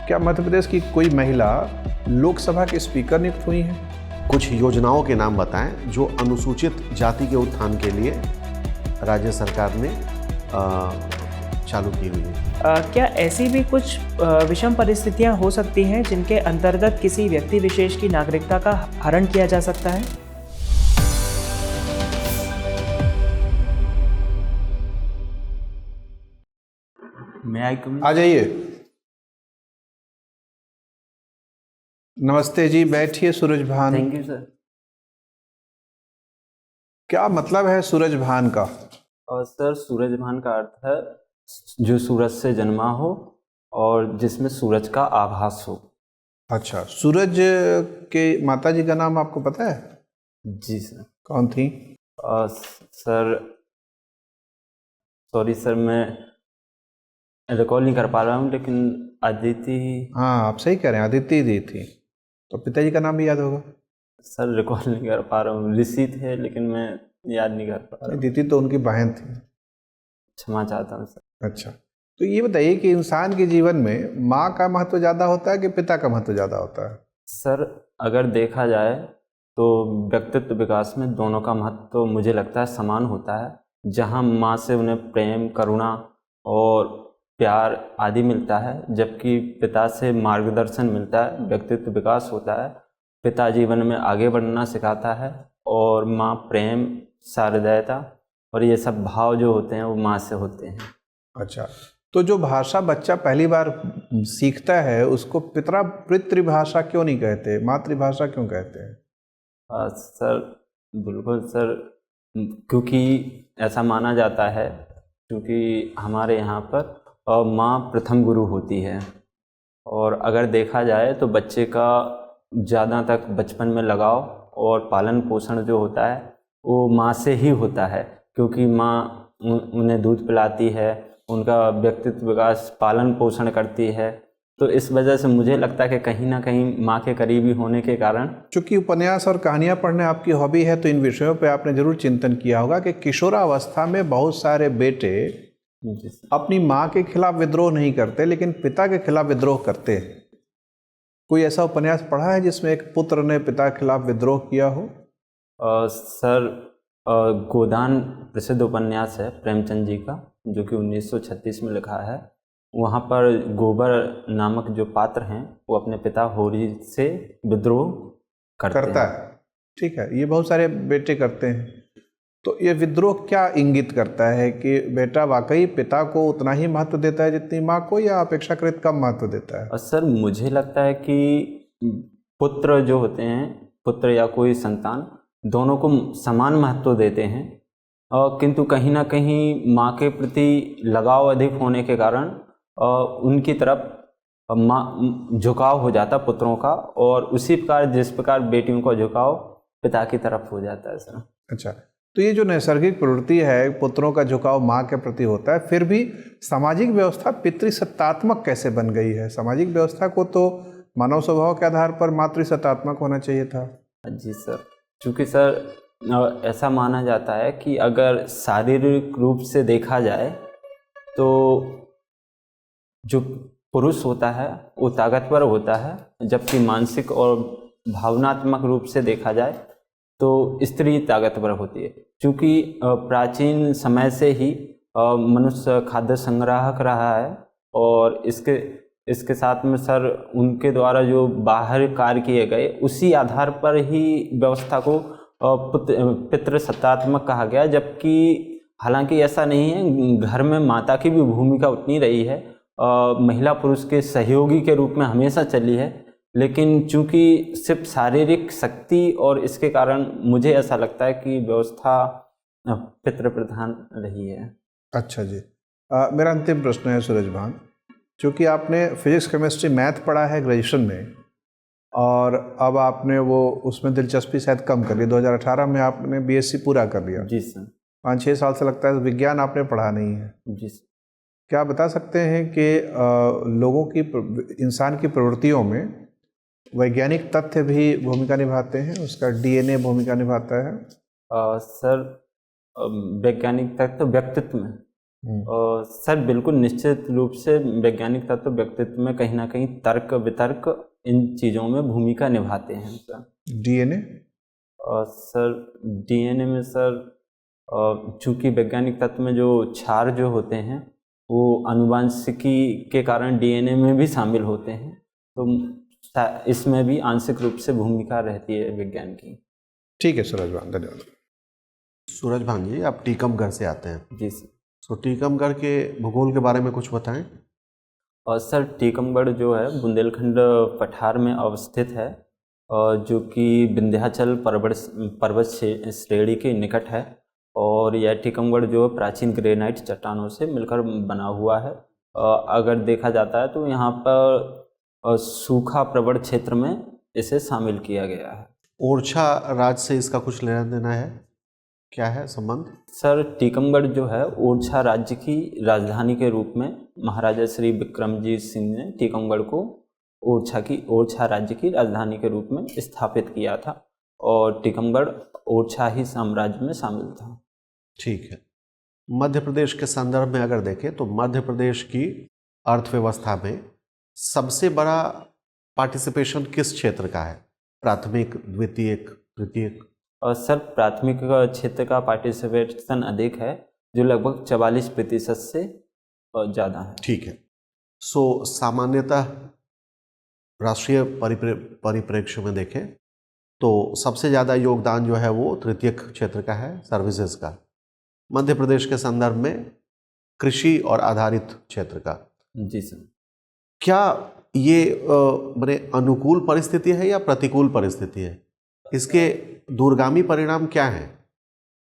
क्या मध्य प्रदेश की कोई महिला लोकसभा के स्पीकर नियुक्त हुई हैं? कुछ योजनाओं के नाम बताएं जो अनुसूचित जाति के उत्थान के लिए राज्य सरकार ने चालू की हुई है। क्या ऐसी भी कुछ विषम परिस्थितियां हो सकती हैं जिनके अंतर्गत किसी व्यक्ति विशेष की नागरिकता का हरण किया जा सकता है? आ जाइए। नमस्ते जी, बैठिए सूरजभान। Thank you sir. क्या मतलब है सूरजभान का? सर, सूरजभान का अर्थ है जो सूरज से जन्मा हो और जिसमें सूरज का आभास हो। अच्छा, सूरज के माता जी का नाम आपको पता है? जी सर। कौन थी? सर सॉरी सर, मैं रिकॉल नहीं कर पा रहा हूँ, लेकिन अदिति। हाँ, आप सही कह रहे हैं, अदिति दी थी। तो पिताजी का नाम भी याद होगा? सर रिकॉल नहीं कर पा रहा हूँ, ऋषि थे लेकिन मैं याद नहीं कर पा रहा हूँ। अदिति तो उनकी बहन थी। क्षमा चाहता हूँ सर। अच्छा, तो ये बताइए कि इंसान के जीवन में माँ का महत्व ज़्यादा होता है कि पिता का महत्व ज़्यादा होता है? सर, अगर देखा जाए तो व्यक्तित्व विकास में दोनों का महत्व तो मुझे लगता है समान होता है। जहाँ माँ से उन्हें प्रेम, करुणा और प्यार आदि मिलता है, जबकि पिता से मार्गदर्शन मिलता है, व्यक्तित्व विकास होता है। पिता जीवन में आगे बढ़ना सिखाता है और माँ प्रेम, सहृदयता और ये सब भाव जो होते हैं वो माँ से होते हैं। अच्छा, तो जो भाषा बच्चा पहली बार सीखता है उसको पितृभाषा क्यों नहीं कहते, मातृभाषा क्यों कहते हैं? सर बिल्कुल सर, क्योंकि ऐसा माना जाता है, क्योंकि हमारे यहाँ पर माँ प्रथम गुरु होती है। और अगर देखा जाए तो बच्चे का ज़्यादा तक बचपन में लगाव और पालन पोषण जो होता है वो माँ से ही होता है, क्योंकि माँ उन्हें दूध पिलाती है, उनका व्यक्तित्व विकास पालन पोषण करती है। तो इस वजह से मुझे लगता है कि कहीं ना कहीं माँ के करीबी होने के कारण। चूँकि उपन्यास और कहानियाँ पढ़ने आपकी हॉबी है तो इन विषयों पे आपने जरूर चिंतन किया होगा कि किशोरावस्था में बहुत सारे बेटे अपनी माँ के खिलाफ विद्रोह नहीं करते लेकिन पिता के खिलाफ विद्रोह करते हैं। कोई ऐसा उपन्यास पढ़ा है जिसमें एक पुत्र ने पिता के खिलाफ विद्रोह किया हो? सर, गोदान प्रसिद्ध उपन्यास है प्रेमचंद जी का, जो कि 1936 में लिखा है। वहाँ पर गोबर नामक जो पात्र हैं वो अपने पिता होरी से विद्रोह करता है। ठीक है, ये बहुत सारे बेटे करते हैं। तो ये विद्रोह क्या इंगित करता है कि बेटा वाकई पिता को उतना ही महत्व देता है जितनी माँ को, या अपेक्षाकृत कम महत्व देता है? सर, मुझे लगता है कि पुत्र जो होते हैं, पुत्र या कोई संतान, दोनों को समान महत्व देते हैं, किंतु कहीं ना कहीं माँ के प्रति लगाव अधिक होने के कारण उनकी तरफ झुकाव हो जाता पुत्रों का, और उसी प्रकार जिस प्रकार बेटियों का झुकाव पिता की तरफ हो जाता है सर। अच्छा, तो ये जो नैसर्गिक प्रवृत्ति है, पुत्रों का झुकाव माँ के प्रति होता है, फिर भी सामाजिक व्यवस्था पितृसत्तात्मक कैसे बन गई है? सामाजिक व्यवस्था को तो मानव स्वभाव के आधार पर मातृसत्तात्मक होना चाहिए था। जी सर, क्योंकि सर ऐसा माना जाता है कि अगर शारीरिक रूप से देखा जाए तो जो पुरुष होता है वो ताकतवर होता है, जबकि मानसिक और भावनात्मक रूप से देखा जाए तो स्त्री ताकतवर होती है। क्योंकि प्राचीन समय से ही मनुष्य खाद्य संग्राहक रहा है, और इसके साथ में सर उनके द्वारा जो बाहर कार्य किए गए उसी आधार पर ही व्यवस्था को पितृसत्तात्मक कहा गया। जबकि हालांकि ऐसा नहीं है, घर में माता की भी भूमिका उतनी रही है, महिला पुरुष के सहयोगी के रूप में हमेशा चली है, लेकिन चूंकि सिर्फ शारीरिक शक्ति और इसके कारण मुझे ऐसा लगता है कि व्यवस्था पितृ प्रधान रही है। अच्छा जी, मेरा अंतिम प्रश्न है सूरजभान, चूँकि आपने फिजिक्स, केमिस्ट्री, मैथ पढ़ा है ग्रेजुएशन में, और अब आपने वो उसमें दिलचस्पी शायद कम कर ली, 2018 में आपने बीएससी पूरा कर लिया। जी सर। 5-6 साल से लगता है विज्ञान आपने पढ़ा नहीं है। जी सर। क्या बता सकते हैं कि लोगों की, इंसान की प्रवृत्तियों में वैज्ञानिक तथ्य भी भूमिका निभाते हैं, उसका डीएनए भूमिका निभाता है? सर, वैज्ञानिक तथ्य व्यक्तित्व में सर बिल्कुल निश्चित रूप से वैज्ञानिक तत्व व्यक्तित्व में कहीं ना कहीं तर्क वितर्क इन चीज़ों में भूमिका निभाते हैं सर। डीएनए? सर डीएनए में सर चूंकि वैज्ञानिक तत्व में जो क्षार जो होते हैं वो आनुवांशिकी के कारण डीएनए में भी शामिल होते हैं, तो इसमें भी आंशिक रूप से भूमिका रहती है विज्ञान की। ठीक है सूरज भान, धन्यवाद। सूरज भान जी, आप टीकमगढ़ से आते हैं। जी सर। तो टीकमगढ़ के भूगोल के बारे में कुछ बताएं। और सर टीकमगढ़ जो है बुंदेलखंड पठार में अवस्थित है, जो कि विंध्याचल पर्वत श्रेणी के निकट है। और यह टीकमगढ़ जो प्राचीन ग्रेनाइट चट्टानों से मिलकर बना हुआ है। अगर देखा जाता है तो यहाँ पर सूखा प्रवण क्षेत्र में इसे शामिल किया गया है। ओरछा राज से इसका कुछ लेना देना है, क्या है संबंध? सर टीकमगढ़ जो है ओरछा राज्य की राजधानी के रूप में महाराजा श्री विक्रमजीत सिंह ने टीकमगढ़ को ओरछा राज्य की राजधानी के रूप में स्थापित किया था, और टीकमगढ़ ओरछा ही साम्राज्य में शामिल था। ठीक है। मध्य प्रदेश के संदर्भ में अगर देखें तो मध्य प्रदेश की अर्थव्यवस्था में सबसे बड़ा पार्टिसिपेशन किस क्षेत्र का है? प्राथमिक, द्वितीयक, तृतीयक? और सर प्राथमिक क्षेत्र का पार्टिसिपेशन अधिक है, जो लगभग 44% से ज़्यादा है। ठीक है। सो सामान्यतः राष्ट्रीय परिप्रेक्ष्य में देखें तो सबसे ज़्यादा योगदान जो है वो तृतीयक क्षेत्र का है, सर्विसेज का। मध्य प्रदेश के संदर्भ में कृषि और आधारित क्षेत्र का। जी सर। क्या ये बड़े अनुकूल परिस्थिति है या प्रतिकूल परिस्थिति है? इसके दूरगामी परिणाम क्या हैं?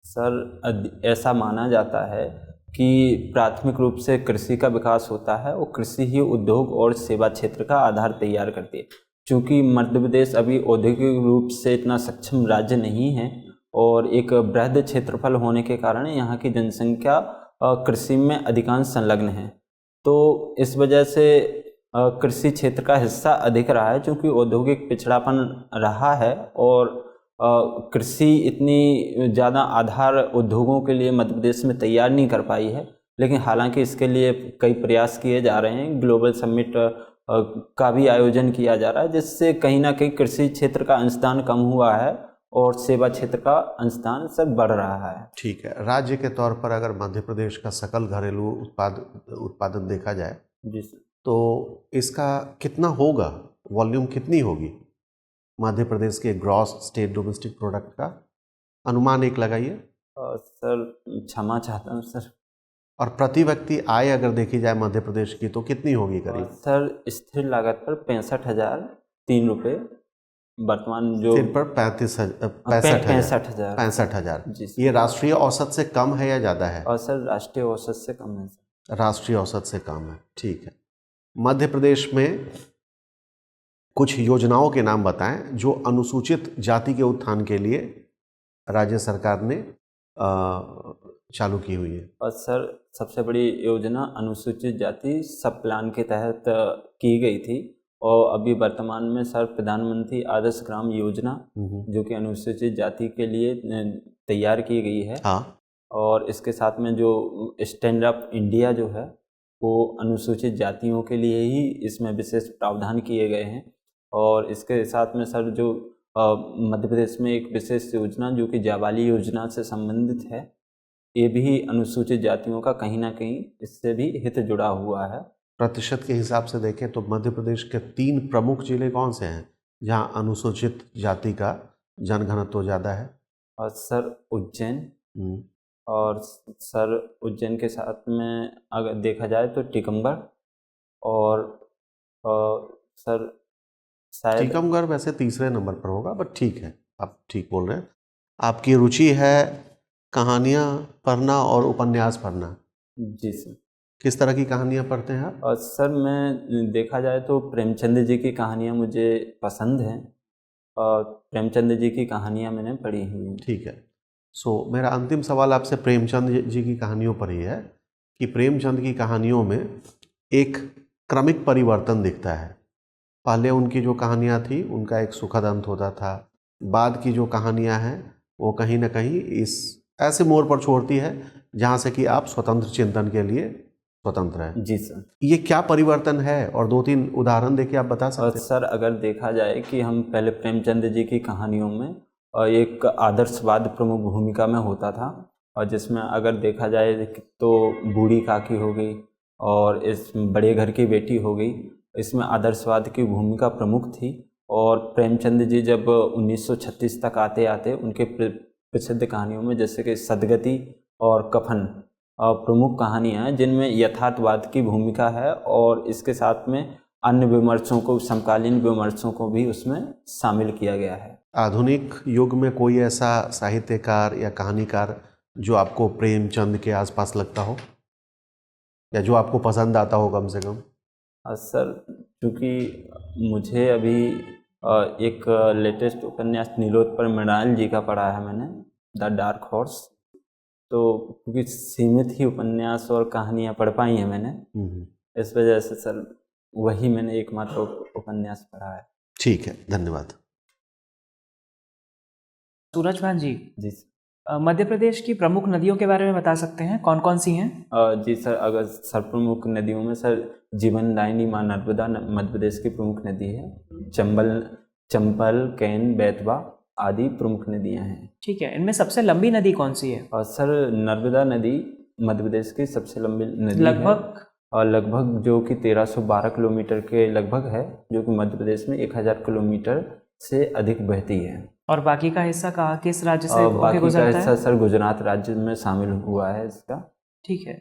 सर ऐसा माना जाता है कि प्राथमिक रूप से कृषि का विकास होता है, और कृषि ही उद्योग और सेवा क्षेत्र का आधार तैयार करती है। चूँकि मध्य प्रदेश अभी औद्योगिक रूप से इतना सक्षम राज्य नहीं है, और एक बृहद क्षेत्रफल होने के कारण यहाँ की जनसंख्या कृषि में अधिकांश संलग्न है। तो इस वजह से कृषि क्षेत्र का हिस्सा अधिक रहा है, चूँकि औद्योगिक पिछड़ापन रहा है, और कृषि इतनी ज़्यादा आधार उद्योगों के लिए मध्य प्रदेश में तैयार नहीं कर पाई है। लेकिन हालांकि इसके लिए कई प्रयास किए जा रहे हैं। ग्लोबल समिट का भी आयोजन किया जा रहा है, जिससे कहीं ना कहीं कृषि क्षेत्र का अंशदान कम हुआ है और सेवा क्षेत्र का अंशदान सब बढ़ रहा है। ठीक है। राज्य के तौर पर अगर मध्य प्रदेश का सकल घरेलू उत्पादन देखा जाए जी सर, तो इसका कितना होगा, वॉल्यूम कितनी होगी मध्य प्रदेश के ग्रॉस स्टेट डोमेस्टिक प्रोडक्ट का? अनुमान एक लगाइए। सर क्षमा चाहता हूँ सर। और प्रति व्यक्ति आय अगर देखी जाए मध्य प्रदेश की तो कितनी होगी करीब? सर स्थिर लागत पर 65,003 रुपये वर्तमान जो स्थिर पर 65,000 जी सर। ये राष्ट्रीय औसत से कम है या ज़्यादा है? और सर राष्ट्रीय औसत से कम है सर। राष्ट्रीय औसत से कम है। ठीक है। मध्य प्रदेश में कुछ योजनाओं के नाम बताएं जो अनुसूचित जाति के उत्थान के लिए राज्य सरकार ने चालू की हुई है। और सर सबसे बड़ी योजना अनुसूचित जाति सब प्लान के तहत की गई थी, और अभी वर्तमान में सर प्रधानमंत्री आदर्श ग्राम योजना जो कि अनुसूचित जाति के लिए तैयार की गई है। हाँ। और इसके साथ में जो स्टैंड अप इंडिया जो है वो अनुसूचित जातियों के लिए ही इसमें विशेष प्रावधान किए गए हैं। और इसके साथ में सर जो मध्य प्रदेश में एक विशेष योजना जो कि जाबाली योजना से संबंधित है, ये भी अनुसूचित जातियों का कहीं ना कहीं इससे भी हित जुड़ा हुआ है। प्रतिशत के हिसाब से देखें तो मध्य प्रदेश के 3 प्रमुख जिले कौन से हैं जहां अनुसूचित जाति का जनघनत्व ज़्यादा है? और सर उज्जैन, और सर उज्जैन के साथ में अगर देखा जाए तो टीकमगढ़, और सर शायद टीकमगढ़ वैसे तीसरे नंबर पर होगा, बट ठीक है, आप ठीक बोल रहे हैं। आपकी रुचि है कहानियाँ पढ़ना और उपन्यास पढ़ना। जी सर। किस तरह की कहानियाँ पढ़ते हैं आप? और सर मैं देखा जाए तो प्रेमचंद जी की कहानियाँ मुझे पसंद हैं, और प्रेमचंद जी की कहानियाँ मैंने पढ़ी हुई हैं। ठीक है। सो मेरा अंतिम सवाल आपसे प्रेमचंद जी की कहानियों पर ही है कि प्रेमचंद की कहानियों में एक क्रमिक परिवर्तन दिखता है। पहले उनकी जो कहानियाँ थी उनका एक सुखद अंत होता था, बाद की जो कहानियाँ हैं वो कहीं ना कहीं इस ऐसे मोड़ पर छोड़ती है जहाँ से कि आप स्वतंत्र चिंतन के लिए स्वतंत्र हैं। जी सर। ये क्या परिवर्तन है, और 2-3 उदाहरण देके आप बता और सकते हैं? सर अगर देखा जाए कि हम पहले प्रेमचंद जी की कहानियों में एक आदर्शवाद प्रमुख भूमिका में होता था, और जिसमें अगर देखा जाए तो बूढ़ी काकी हो गई और इस बड़े घर की बेटी हो गई, इसमें आदर्शवाद की भूमिका प्रमुख थी। और प्रेमचंद जी जब 1936 तक आते आते उनके प्रसिद्ध कहानियों में जैसे कि सदगति और कफन प्रमुख कहानियाँ हैं जिनमें यथार्थवाद की भूमिका है, और इसके साथ में अन्य विमर्शों को, समकालीन विमर्शों को भी उसमें शामिल किया गया है। आधुनिक युग में कोई ऐसा साहित्यकार या कहानीकार जो आपको प्रेमचंद के आसपास लगता हो, या जो आपको पसंद आता हो कम से कम? सर चूँकि मुझे अभी एक लेटेस्ट उपन्यास नीलोत्पल मृणाल जी का पढ़ा है मैंने, द डार्क हॉर्स, तो क्योंकि सीमित ही उपन्यास और कहानियाँ पढ़ पाई हैं मैंने, इस वजह से सर वही मैंने एकमात्र उपन्यास पढ़ा है। ठीक है, धन्यवाद। सूरज भान जी, जी मध्य प्रदेश की प्रमुख नदियों के बारे में बता सकते हैं, कौन कौन सी हैं? जी सर, अगर सर प्रमुख नदियों में सर जीवनदायिनी माँ नर्मदा मध्य प्रदेश की प्रमुख नदी है। चंबल, कैन, बेतवा आदि प्रमुख नदियां हैं। ठीक है, इनमें सबसे लंबी नदी कौन सी है? और सर नर्मदा नदी मध्य प्रदेश की सबसे लंबी नदी लगभग है, और लगभग जो कि 1312 किलोमीटर के लगभग है, जो कि मध्य प्रदेश में 1000 किलोमीटर से अधिक बहती है। और बाकी का हिस्सा कहाँ, किस राज्य से और होके बाकी का गुजरता हिस्सा है? सर गुजरात राज्य में शामिल हुआ है इसका। ठीक है,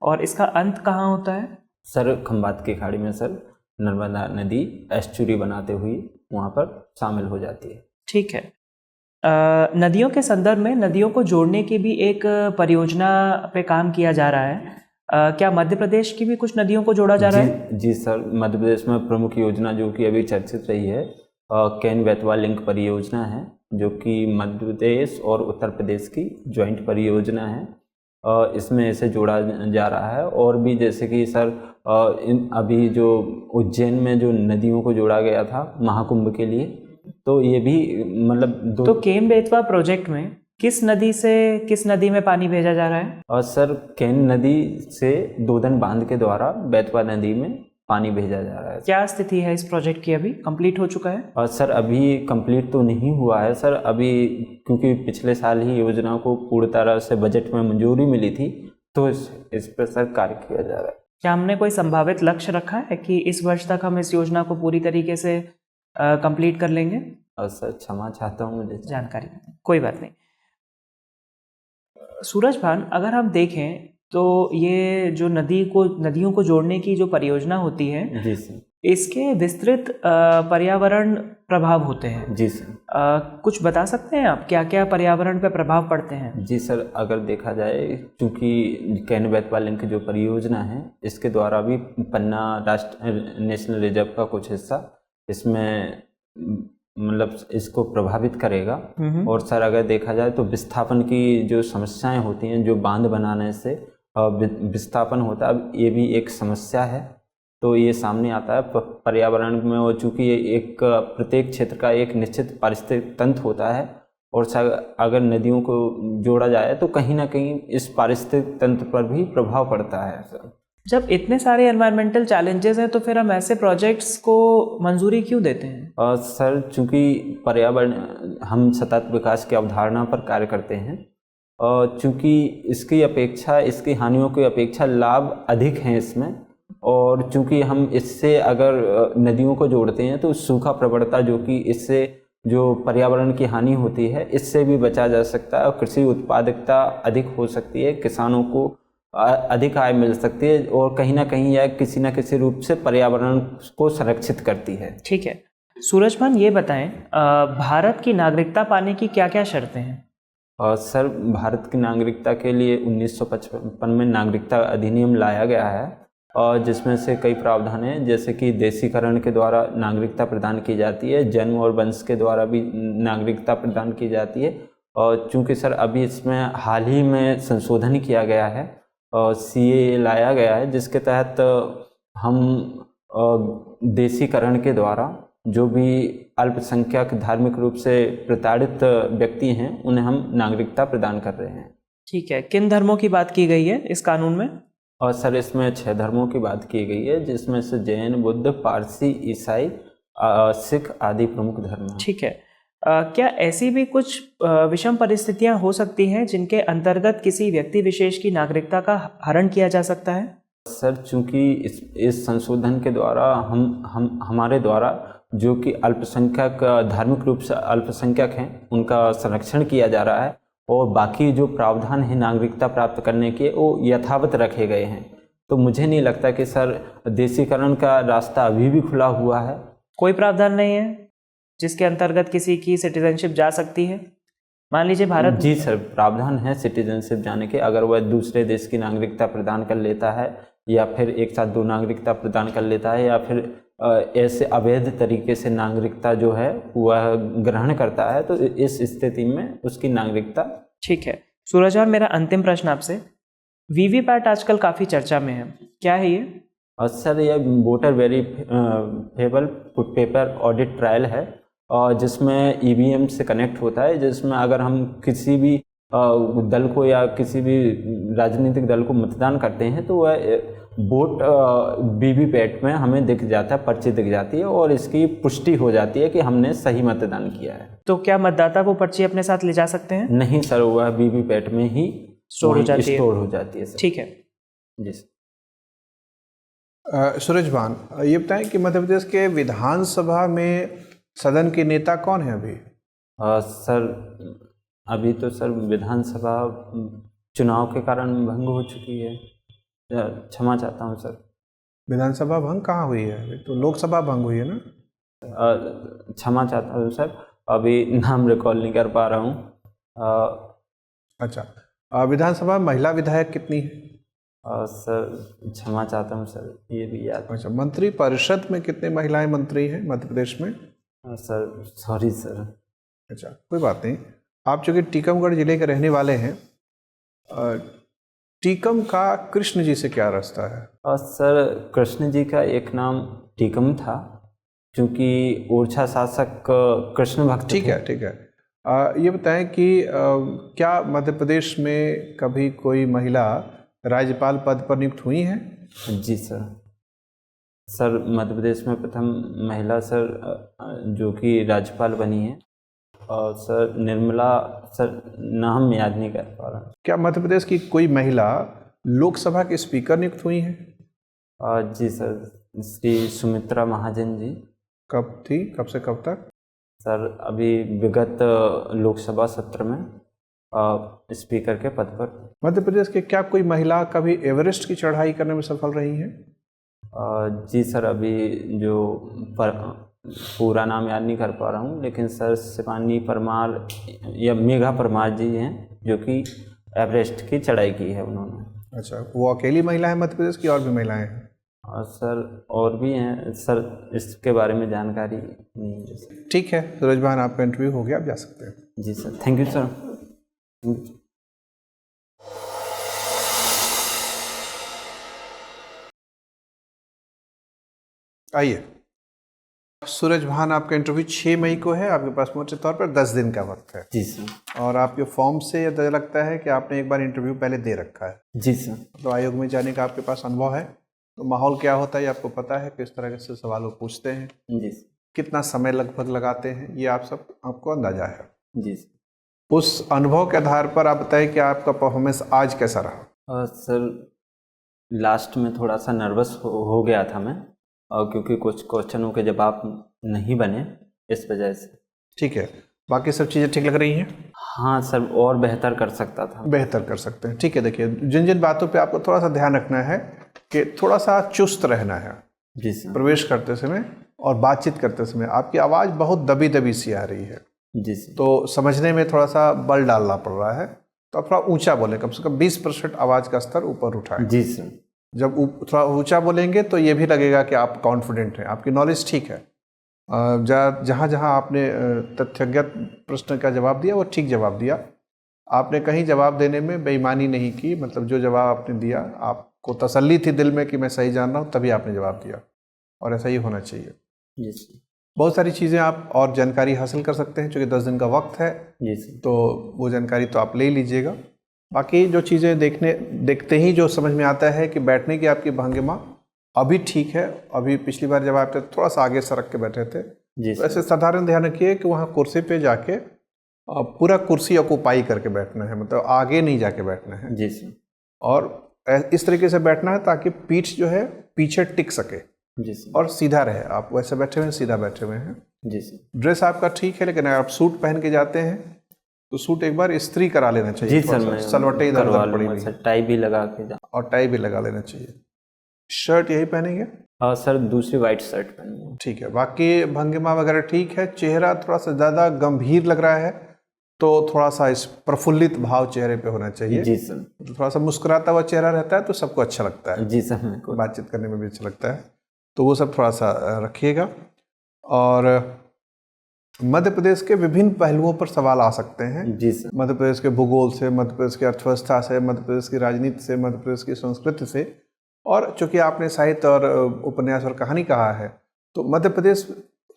और इसका अंत कहाँ होता है? सर खंबात की खाड़ी में सर नर्मदा नदी एस्चुरी बनाते हुए वहाँ पर शामिल हो जाती है। ठीक है। नदियों के संदर्भ में नदियों को जोड़ने की भी एक परियोजना पे काम किया जा रहा है। क्या मध्य प्रदेश की भी कुछ नदियों को जोड़ा जा रहा है? जी सर, मध्य प्रदेश में प्रमुख योजना जो कि अभी चर्चित रही है कैन बेतवा लिंक परियोजना है, जो कि मध्य प्रदेश और उत्तर प्रदेश की ज्वाइंट परियोजना है। इसमें इसे जोड़ा जा रहा है, और भी जैसे कि सर अभी जो उज्जैन में जो नदियों को जोड़ा गया था महाकुंभ के लिए, तो ये भी मतलब तो केन बेतवा प्रोजेक्ट में किस नदी से किस नदी में पानी भेजा जा रहा है? और सर कैन नदी से दोदन बांध के द्वारा बेतवा नदी में पानी भेजा जा रहा है। क्या स्थिति है इस प्रोजेक्ट की? अभी कंप्लीट हो चुका है? और सर अभी कंप्लीट तो नहीं हुआ है सर, अभी क्योंकि पिछले साल ही योजना को पूरी तरह से बजट में मंजूरी मिली थी, तो इस पर सर कार्य किया जा रहा है। क्या हमने कोई संभावित लक्ष्य रखा है कि इस वर्ष तक हम इस योजना को पूरी तरीके से कंप्लीट कर लेंगे? और सर क्षमा चाहता हूँ, मुझे जानकारी कोई बात नहीं। सूरज भान, अगर हम देखें तो ये जो नदियों को जोड़ने की जो परियोजना होती है, जी सर, इसके विस्तृत पर्यावरण प्रभाव होते हैं। जी सर, कुछ बता सकते हैं आप क्या क्या पर्यावरण पे प्रभाव पड़ते हैं? जी सर, अगर देखा जाए क्योंकि कैन बेतवा लिंक जो परियोजना है, इसके द्वारा भी पन्ना नेशनल रिजर्व का कुछ हिस्सा इसमें मतलब इसको प्रभावित करेगा। और सर अगर देखा जाए तो विस्थापन की जो समस्याएं होती हैं, जो बांध बनाने से विस्थापन होता है, अब ये भी एक समस्या है, तो ये सामने आता है पर्यावरण में। और चूँकि ये एक प्रत्येक क्षेत्र का एक निश्चित पारिस्थितिक तंत्र होता है, और सर अगर नदियों को जोड़ा जाए तो कहीं ना कहीं इस पारिस्थितिक तंत्र पर भी प्रभाव पड़ता है। सर जब इतने सारे एनवायरमेंटल चैलेंजेस हैं तो फिर हम ऐसे प्रोजेक्ट्स को मंजूरी क्यों देते हैं? सर चूँकि पर्यावरण, हम सतत विकास की अवधारणा पर कार्य करते हैं, और चूँकि इसकी हानियों की अपेक्षा लाभ अधिक हैं इसमें, और चूँकि हम इससे अगर नदियों को जोड़ते हैं तो सूखा प्रवणता, जो कि इससे जो पर्यावरण की हानि होती है, इससे भी बचा जा सकता है, और कृषि उत्पादकता अधिक हो सकती है, किसानों को अधिक आय मिल सकती है, और कहीं ना कहीं यह किसी न किसी रूप से पर्यावरण को संरक्षित करती है। ठीक है, सूरज भान ये बताएं, भारत की नागरिकता पाने की क्या क्या शर्तें हैं? सर भारत की नागरिकता के लिए 1955 में नागरिकता अधिनियम लाया गया है, और जिसमें से कई प्रावधान हैं, जैसे कि देशीकरण के द्वारा नागरिकता प्रदान की जाती है, जन्म और वंश के द्वारा भी नागरिकता प्रदान की जाती है। और चूँकि सर अभी इसमें हाल ही में संशोधन किया गया है और CAA लाया गया है, जिसके तहत हम देशीकरण के द्वारा जो भी अल्पसंख्यक धार्मिक रूप से प्रताड़ित व्यक्ति हैं, उन्हें हम नागरिकता प्रदान कर रहे हैं। ठीक है, किन धर्मों की बात की गई है इस कानून में? और सर इसमें 6 धर्मों की बात की गई है, जिसमें से जैन, बुद्ध, पारसी, ईसाई, सिख आदि प्रमुख धर्म हैं। ठीक है। क्या ऐसी भी कुछ विषम परिस्थितियां हो सकती हैं जिनके अंतर्गत किसी व्यक्ति विशेष की नागरिकता का हरण किया जा सकता है? सर चूंकि इस संशोधन के द्वारा हम हमारे द्वारा जो कि अल्पसंख्यक, धार्मिक रूप से अल्पसंख्यक हैं, उनका संरक्षण किया जा रहा है, और बाकी जो प्रावधान है नागरिकता प्राप्त करने के वो यथावत रखे गए हैं। तो मुझे नहीं लगता कि सर देशीकरण का रास्ता अभी भी खुला हुआ है। कोई प्रावधान नहीं है जिसके अंतर्गत किसी की सिटीजनशिप जा सकती है? मान लीजिए भारत। जी सर, प्रावधान है सिटीजनशिप जाने के, अगर वह दूसरे देश की नागरिकता प्रदान कर लेता है, या फिर एक साथ 2 नागरिकता प्रदान कर लेता है, या फिर ऐसे अवैध तरीके से नागरिकता जो है वह ग्रहण करता है, तो इस स्थिति में उसकी नागरिकता। ठीक है सूरजभान, मेरा अंतिम प्रश्न आपसे, वीवीपैट आजकल काफ़ी चर्चा में है, क्या है ये? और सर यह वोटर वेरिफिकेबल पेपर ऑडिट ट्रायल है, और जिसमें ईवीएम से कनेक्ट होता है, जिसमें अगर हम किसी भी दल को या किसी भी राजनीतिक दल को मतदान करते हैं तो वह वोट वीवीपैट में हमें दिख जाता है, पर्ची दिख जाती है, और इसकी पुष्टि हो जाती है कि हमने सही मतदान किया है। तो क्या मतदाता वो पर्ची अपने साथ ले जा सकते हैं? नहीं सर, वह वीवीपैट में ही स्टोर हो जाती है सर। ठीक है जी सर। सूरजभान, ये बताएं कि मध्य प्रदेश के विधानसभा में सदन के नेता कौन है अभी? सर अभी तो सर विधानसभा चुनाव के कारण भंग हो चुकी है, क्षमा चाहता हूँ सर। विधानसभा भंग कहाँ हुई है? अभी तो लोकसभा भंग हुई है ना? क्षमा चाहता हूँ सर, अभी नाम रिकॉल नहीं कर पा रहा हूँ। अच्छा, विधानसभा में महिला विधायक कितनी है? सर क्षमा चाहता हूँ सर, ये भी याद। अच्छा, मंत्री परिषद में कितने महिलाएं मंत्री हैं मध्य प्रदेश में? Sir sorry sir. अच्छा, कोई बात नहीं। आप चूँकि टीकमगढ़ जिले के रहने वाले हैं, टीकम का कृष्ण जी से क्या रास्ता है? सर कृष्ण जी का एक नाम टीकम था, क्योंकि ओरछा शासक कृष्ण भक्त ठीक है ठीक है। ये बताएं कि क्या मध्य प्रदेश में कभी कोई महिला राज्यपाल पद पर नियुक्त हुई हैं? जी सर। सर मध्य प्रदेश में प्रथम महिला सर जो कि राज्यपाल बनी है, और सर निर्मला, सर नाम याद नहीं कर पा रहा। क्या मध्य प्रदेश की कोई महिला लोकसभा के स्पीकर नियुक्त हुई हैं? जी सर, श्री सुमित्रा महाजन जी। कब थी, कब से कब तक? सर अभी विगत लोकसभा सत्र में स्पीकर के पद पर। मध्य प्रदेश के क्या कोई महिला कभी एवरेस्ट की चढ़ाई करने में सफल रही हैं? जी सर, अभी जो पूरा नाम याद नहीं कर पा रहा हूँ, लेकिन सर शिवानी परमार या मेघा परमार जी हैं, जो कि एवरेस्ट की चढ़ाई की है उन्होंने। अच्छा, वो अकेली महिला है मध्य प्रदेश की, और भी महिलाएं हैं? और सर और भी हैं सर, इसके बारे में जानकारी नहीं है। ठीक है सूरजभान, आपका इंटरव्यू हो गया, आप जा सकते हैं। जी सर, थैंक यू सर। आइए सूरजभान, आपका इंटरव्यू 6 मई को है। आपके पास मोटे तौर पर 10 दिन का वक्त है। जी सर। और आपके फॉर्म से यह पता लगता है कि आपने एक बार इंटरव्यू पहले दे रखा है। जी सर। तो आयोग में जाने का आपके पास अनुभव है, तो माहौल क्या होता है ये आपको पता है, किस तरह से सवाल वो पूछते हैं, जी सर। कितना समय लगभग लगाते हैं, ये आपको अंदाजा है। जी सर। उस अनुभव के आधार पर आप बताएं कि आपका परफॉर्मेंस आज कैसा रहा? सर लास्ट में थोड़ा सा नर्वस हो गया था मैं, और क्योंकि कुछ क्वेश्चनों के जवाब नहीं बने, इस वजह से। ठीक है, बाकी सब चीज़ें ठीक लग रही हैं? हाँ सर, और बेहतर कर सकता था। बेहतर कर सकते हैं, ठीक है। देखिए, जिन जिन बातों पे आपको थोड़ा सा ध्यान रखना है कि थोड़ा सा चुस्त रहना है। जी सर। प्रवेश करते समय और बातचीत करते समय आपकी आवाज़ बहुत दबी दबी सी आ रही है। जी सर। तो समझने में थोड़ा सा बल डालना पड़ रहा है, तो आप थोड़ा ऊंचा बोलें, कम से कम 20% आवाज़ का स्तर ऊपर उठाएं। जी सर। जब थोड़ा ऊंचा बोलेंगे तो ये भी लगेगा कि आप कॉन्फिडेंट हैं, आपकी नॉलेज ठीक है। जहाँ जहाँ आपने तथ्यगत प्रश्न का जवाब दिया वो ठीक जवाब दिया। आपने कहीं जवाब देने में बेईमानी नहीं की, मतलब जो जवाब आपने दिया आपको तसल्ली थी दिल में कि मैं सही जान रहा हूँ, तभी आपने जवाब दिया, और ऐसा ही होना चाहिए। जी सर। बहुत सारी चीज़ें आप और जानकारी हासिल कर सकते हैं, चूँकि 10 दिन का वक्त है। जी सर। तो वो जानकारी तो आप ले लीजिएगा, बाकी जो चीज़ें देखते ही जो समझ में आता है कि बैठने की आपकी भंगिमा अभी ठीक है। अभी पिछली बार जब आप थोड़ा सा आगे सरक के बैठे थे, जी तो ऐसे साधारण ध्यान रखिए कि वहाँ कुर्सी पे जाके पूरा कुर्सी ऑक्यूपाई करके बैठना है, मतलब आगे नहीं जाके बैठना है। जी सर। और इस तरीके से बैठना है ताकि पीठ जो है पीछे टिक सके जी सर। और सीधा रहे। आप वैसे बैठे हुए हैं, सीधा बैठे हुए हैं। जी सर। ड्रेस आपका ठीक है, लेकिन अगर आप सूट पहन के जाते हैं तो सूट एक बार इस्त्री करा लेना चाहिए। जी सर, मैं सलवटें इधर करवा उधर पड़ी लूँगा हुई सर, टाई भी लगा के जा। और टाई भी लगा लेना चाहिए। शर्ट यही पहनेंगे? सर दूसरी वाइट शर्ट पहनी है। ठीक है। बाकी भंगिमा वगैरह ठीक है। चेहरा थोड़ा सा ज़्यादा गंभीर लग रहा है तो थोड़ा सा इस प्रफुल्लित भाव चेहरे पे होना चाहिए। जी सर। थोड़ा सा मुस्कुराता हुआ चेहरा रहता है तो सबको अच्छा लगता है, जी सर, मेरे को बातचीत करने में भी अच्छा लगता है, तो वो सब थोड़ा सा रखिएगा। और मध्य प्रदेश के विभिन्न पहलुओं पर सवाल आ सकते हैं। जी सर। मध्य प्रदेश के भूगोल से, मध्य प्रदेश की अर्थव्यवस्था से, मध्य प्रदेश की राजनीति से, मध्य प्रदेश की संस्कृति से। और चूंकि आपने साहित्य और उपन्यास और कहानी कहा है, तो मध्य प्रदेश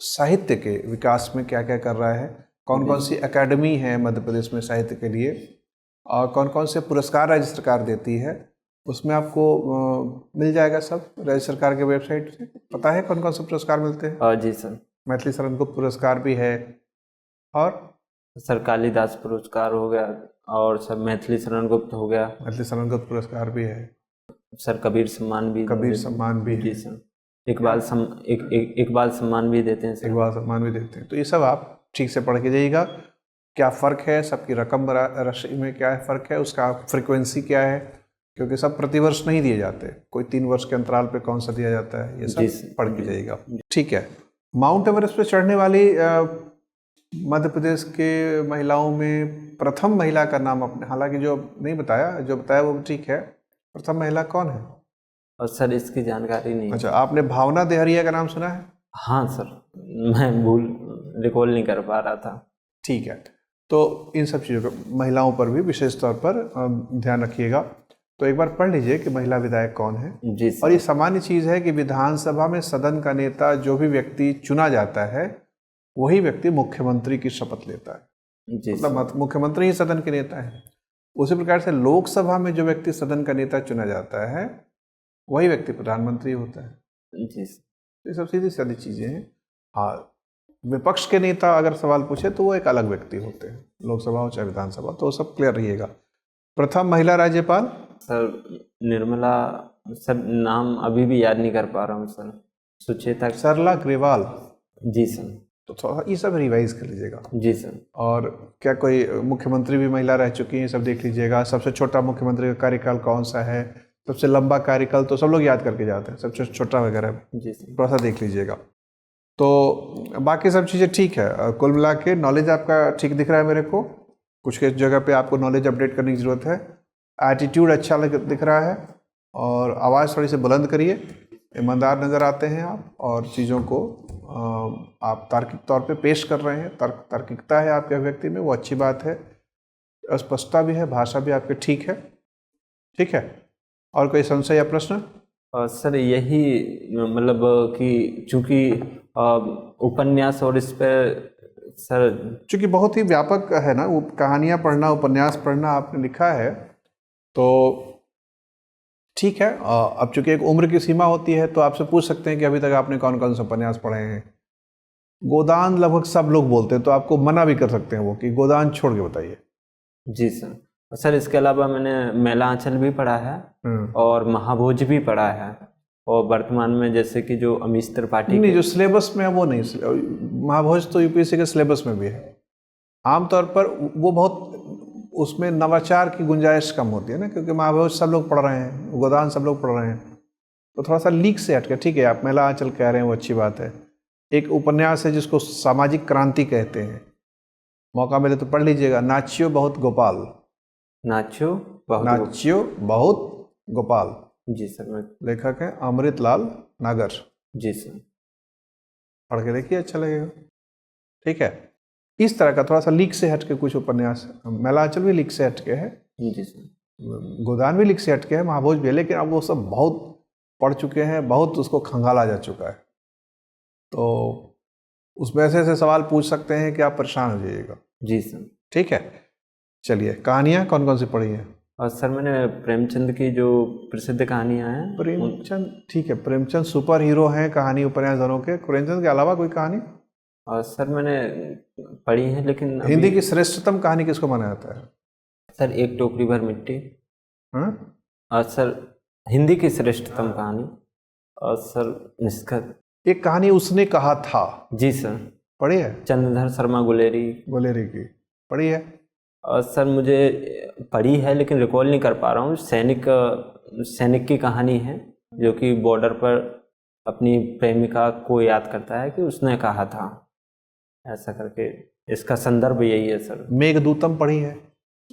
साहित्य के विकास में क्या क्या कर रहा है, कौन कौन सी एकेडमी है मध्य प्रदेश में साहित्य के लिए, और कौन कौन से पुरस्कार राज्य सरकार देती है, उसमें आपको मिल जाएगा सब राज्य सरकार के वेबसाइट से। पता है कौन कौन से पुरस्कार मिलते हैं? जी सर। मैथिली शरण गुप्त पुरस्कार भी है, और सर कालिदास पुरस्कार हो गया, और सर मैथिली शरण गुप्त हो गया, मैथिली शरण गुप्त पुरस्कार भी है, सर कबीर सम्मान भी भी जी है, सर। इकबाल सम्मान भी देते हैं सर। इकबाल सम्मान भी देते हैं। तो ये सब आप ठीक से पढ़ के जाइएगा। क्या फ़र्क है सबकी रकम राशि में, क्या है फ़र्क है, उसका फ्रिक्वेंसी क्या है, क्योंकि सब प्रतिवर्ष नहीं दिए जाते, कोई 3 वर्ष के अंतराल पे कौन सा दिया जाता है, ये सब पढ़ के जाइएगा। ठीक है। माउंट एवरेस्ट पे चढ़ने वाली मध्य प्रदेश के महिलाओं में प्रथम महिला का नाम आपने हालांकि जो नहीं बताया, जो बताया वो ठीक है। प्रथम महिला कौन है? और सर इसकी जानकारी नहीं। अच्छा, आपने भावना देहरिया का नाम सुना है? हाँ सर, मैं रिकॉल नहीं कर पा रहा था। ठीक है। तो इन सब चीज़ों को महिलाओं पर भी विशेष तौर पर ध्यान रखिएगा। तो एक बार पढ़ लीजिए कि महिला विधायक कौन है। जी सर। और ये सामान्य चीज़ है कि विधानसभा में सदन का नेता जो भी व्यक्ति चुना जाता है वही व्यक्ति मुख्यमंत्री की शपथ लेता है। जी मतलब मुख्यमंत्री ही सदन के नेता है। उसी प्रकार से लोकसभा में जो व्यक्ति सदन का नेता चुना जाता है वही व्यक्ति प्रधानमंत्री होता है। जी सर। ये सब सीधी सादी चीज़ें हैं। हाँ, विपक्ष के नेता अगर सवाल पूछे तो वो एक अलग व्यक्ति होते हैं, लोकसभा हो चाहे विधानसभा, तो सब क्लियर रहिएगा। प्रथम महिला राज्यपाल सर निर्मला, सर नाम अभी भी याद नहीं कर पा रहा हूँ सर। सुचेता सरला ग्रेवाल। जी सर। तो थोड़ा ये सब रिवाइज कर लीजिएगा। जी सर। और क्या कोई मुख्यमंत्री भी महिला रह चुकी हैं, सब देख लीजिएगा। सबसे छोटा मुख्यमंत्री का कार्यकाल कौन सा है, सबसे लंबा कार्यकाल तो सब लोग याद करके जाते हैं, सबसे छोटा वगैरह जी सर थोड़ा सा देख लीजिएगा। तो बाकी सब चीज़ें ठीक है। कुल मिला के नॉलेज आपका ठीक दिख रहा है मेरे को। कुछ जगह पे आपको नॉलेज अपडेट करने की ज़रूरत है। एटीट्यूड अच्छा दिख रहा है, और आवाज़ थोड़ी सी बुलंद करिए। ईमानदार नज़र आते हैं आप, और चीज़ों को आप तार्किक तौर पे पेश कर रहे हैं। तार्किकता है आपके अभिव्यक्ति में, वो अच्छी बात है। स्पष्टता भी है, भाषा भी आपकी ठीक है। ठीक है। और कोई संशय या प्रश्न? सर यही मतलब कि चूँकि उपन्यास और इस पर सर चूँकि बहुत ही व्यापक है ना, वो कहानियाँ पढ़ना, उपन्यास पढ़ना आपने लिखा है, तो ठीक है। अब चूँकि एक उम्र की सीमा होती है तो आपसे पूछ सकते हैं कि अभी तक आपने कौन कौन से उपन्यास पढ़े हैं। गोदान लगभग सब लोग बोलते हैं, तो आपको मना भी कर सकते हैं वो कि गोदान छोड़ के बताइए। जी सर। सर इसके अलावा मैंने मेला आंचल भी पढ़ा है और महाभोज भी पढ़ा है, और वर्तमान में जैसे कि जो अमीश त्रिपाठी नहीं, जो सिलेबस में है वो नहीं। महाभोज तो यूपीएससी के सिलेबस में भी है। आमतौर पर वो बहुत उसमें नवाचार की गुंजाइश कम होती है ना, क्योंकि महाभोज सब लोग पढ़ रहे हैं, गोदान सब लोग पढ़ रहे हैं, तो थोड़ा सा लीक से हटके। ठीक है, आप मेला आंचल कह रहे हैं, वो अच्छी बात है। एक उपन्यास है जिसको सामाजिक क्रांति कहते हैं, मौका मिले तो पढ़ लीजिएगा। नाच्यो बहुत गोपाल। नाच्यो बहुत गोपाल। जी सर। लेखक है अमृतलाल नागर। जी सर। पढ़ के देखिए, अच्छा लगेगा। ठीक है। इस तरह का थोड़ा सा लीक से हटके कुछ उपन्यास। मेलांचल भी लीक से हटके है, जी सर। गोदान भी लीक से हटके है, महाभोज भी है, लेकिन अब वो सब बहुत पढ़ चुके हैं, बहुत उसको खंगाला जा चुका है, तो उसमें ऐसे सवाल पूछ सकते हैं कि आप परेशान हो जाइएगा। जी सर। ठीक है। चलिए, कहानियाँ कौन कौन सी पढ़ी है? और सर मैंने प्रेमचंद की जो प्रसिद्ध कहानियाँ हैं प्रेमचंद, ठीक है, प्रेमचंद सुपर हीरो हैं कहानी उपन्यास दोनों के। प्रेमचंद के अलावा कोई कहानी और सर मैंने पढ़ी है, लेकिन हिंदी की श्रेष्ठतम कहानी किसको माना जाता है? सर एक टोकरी भर मिट्टी। हाँ? और सर हिंदी की श्रेष्ठतम कहानी। और सर निष्कर्ष, एक कहानी उसने कहा था, जी सर, पढ़ी है? चंद्रधर शर्मा गुलेरी गुलेरी की पढ़ी है? और सर मुझे पढ़ी है लेकिन रिकॉल नहीं कर पा रहा हूँ। सैनिक की कहानी है जो कि बॉर्डर पर अपनी प्रेमिका को याद करता है कि उसने कहा था, ऐसा करके इसका संदर्भ यही है सर। मेघदूतम पढ़ी है?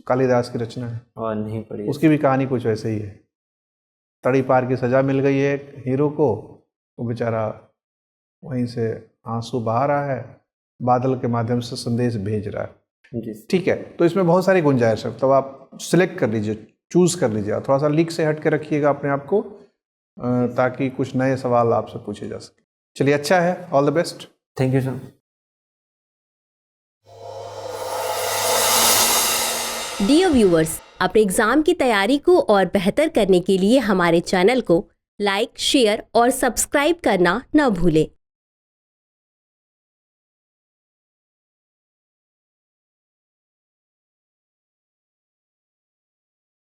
कालिदास की रचना है। और नहीं पढ़ी। उसकी भी कहानी कुछ वैसे ही है। तड़ी पार की सजा मिल गई है हीरो को, वो बेचारा वहीं से आंसू बहा रहा है, बादल के माध्यम से संदेश भेज रहा है। जी ठीक है, तो इसमें बहुत सारी गुंजाइश है, तो आप सिलेक्ट कर लीजिए, चूज कर लीजिए, थोड़ा सा लीक से हट के रखिएगा अपने आप को, ताकि कुछ नए सवाल आपसे पूछे जा सके। चलिए, अच्छा है, all the best. Thank you sir. Dear viewers, अपने एग्जाम की तैयारी को और बेहतर करने के लिए हमारे चैनल को लाइक, शेयर और सब्सक्राइब करना न भूलें।